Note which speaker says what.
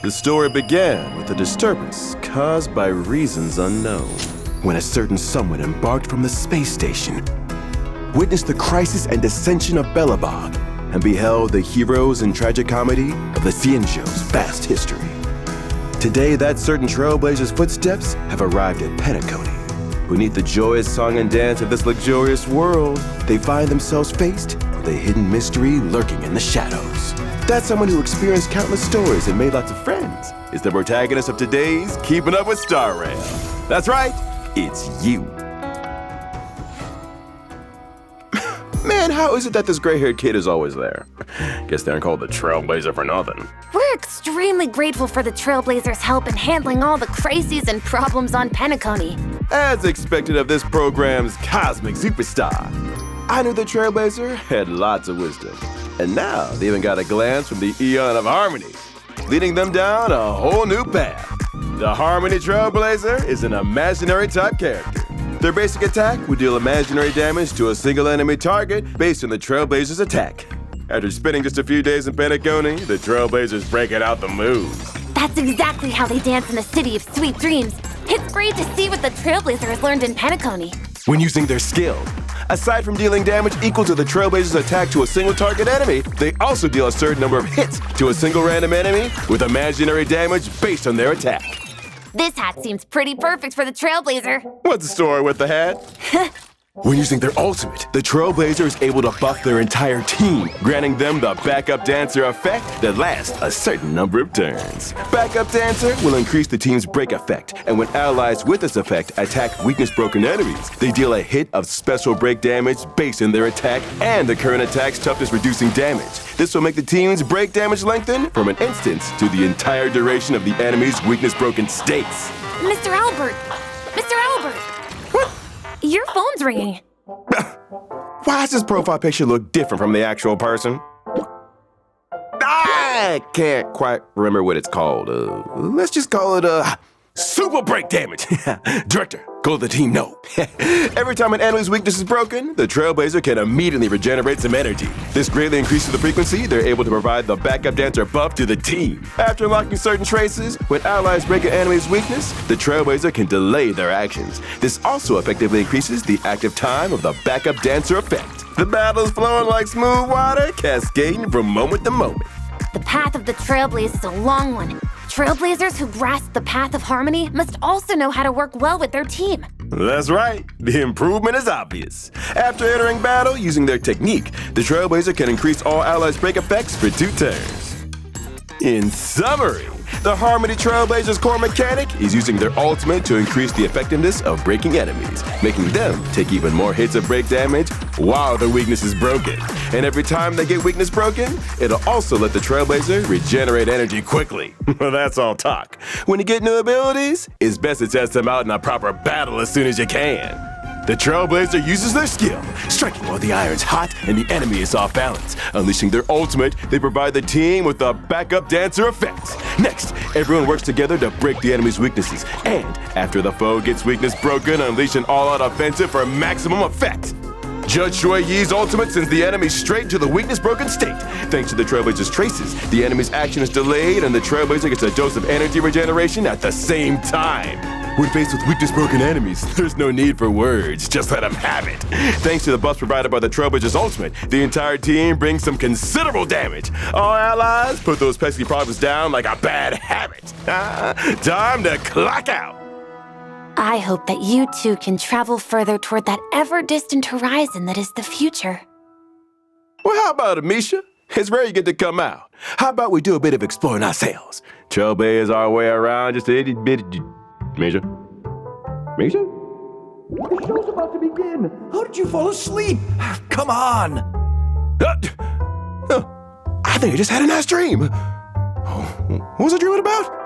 Speaker 1: The story began with a disturbance caused by reasons unknown, when a certain someone embarked from the space station, witnessed the crisis and ascension of Belobog, and beheld the heroes and tragicomedy of the Cienjo's vast history. Today, that certain trailblazer's footsteps have arrived at Penacony. Beneath the joyous song and dance of this luxurious world, they find themselves faced with a hidden mystery lurking in the shadows. That someone who experienced countless stories and made lots of friends is the protagonist of today's Keeping Up with Star Rail. That's right, it's you. Man, how is it that this gray-haired kid is always there? Guess they aren't called the Trailblazer for nothing.
Speaker 2: We're extremely grateful for the Trailblazers' help in handling all the crises and problems on Penacony.
Speaker 1: As expected of this program's cosmic superstar, I knew the Trailblazer had lots of wisdom. And now they even got a glance from the Eon of Harmony, leading them down a whole new path. The Harmony Trailblazer is an imaginary type character. Their basic attack would deal imaginary damage to a single enemy target based on the Trailblazer's attack. After spending just a few days in Penacony, the Trailblazers breaking out the moves.
Speaker 2: That's exactly how they dance in the city of sweet dreams. It's great to see what the Trailblazer has learned in Penacony.
Speaker 1: When using their skill, aside from dealing damage equal to the Trailblazer's attack to a single target enemy, they also deal a certain number of hits to a single random enemy with imaginary damage based on their attack.
Speaker 2: This hat seems pretty perfect for the Trailblazer.
Speaker 1: What's the story with the hat? When using their ultimate, the Trailblazer is able to buff their entire team, granting them the Backup Dancer effect that lasts a certain number of turns. Backup Dancer will increase the team's break effect, and when allies with this effect attack weakness-broken enemies, they deal a hit of special break damage based on their attack and the current attack's toughness-reducing damage. This will make the team's break damage lengthen from an instance to the entire duration of the enemy's weakness-broken states.
Speaker 2: Mr. Owlbert! Mr. Owlbert!
Speaker 1: What?
Speaker 2: Your phone's ringing.
Speaker 1: Why does this profile picture look different from the actual person? I can't quite remember what it's called. Let's just call it super break damage. Director, go let the team know. Every time an enemy's weakness is broken, the Trailblazer can immediately regenerate some energy. This greatly increases the frequency they're able to provide the Backup Dancer buff to the team. After unlocking certain traces, when allies break an enemy's weakness, the Trailblazer can delay their actions. This also effectively increases the active time of the Backup Dancer effect. The battle is flowing like smooth water, cascading from moment to moment.
Speaker 2: The path of the Trailblazer is a long one. Trailblazers who grasp the path of harmony must also know how to work well with their team.
Speaker 1: That's right. The improvement is obvious. After entering battle using their technique, the Trailblazer can increase all allies' break effects for 2 turns. In summary, the Harmony Trailblazer's core mechanic is using their ultimate to increase the effectiveness of breaking enemies, making them take even more hits of break damage while their weakness is broken. And every time they get weakness broken, it'll also let the Trailblazer regenerate energy quickly. Well, that's all talk. When you get new abilities, it's best to test them out in a proper battle as soon as you can. The Trailblazer uses their skill, striking while the iron's hot and the enemy is off balance. Unleashing their ultimate, they provide the team with the Backup Dancer effect. Next, everyone works together to break the enemy's weaknesses. And after the foe gets weakness broken, unleash an all-out offensive for maximum effect. Judge Shui Yi's ultimate sends the enemy straight to the weakness-broken state. Thanks to the Trailblazer's traces, the enemy's action is delayed and the Trailblazer gets a dose of energy regeneration at the same time. When faced with weakness-broken enemies, there's no need for words, just let them have it. Thanks to the buffs provided by the Trailblazer's ultimate, the entire team brings some considerable damage. All allies put those pesky problems down like a bad habit. Time to clock out.
Speaker 2: I hope that you two can travel further toward that ever-distant horizon that is the future.
Speaker 1: Well, how about it, Misha? It's rare you get to come out. How about we do a bit of exploring ourselves? Trailblaze our way around just a little bit. Misha? Misha?
Speaker 3: The show's about to begin. How did you fall asleep? Come on.
Speaker 1: I think I just had a nice dream. What was I dreaming about?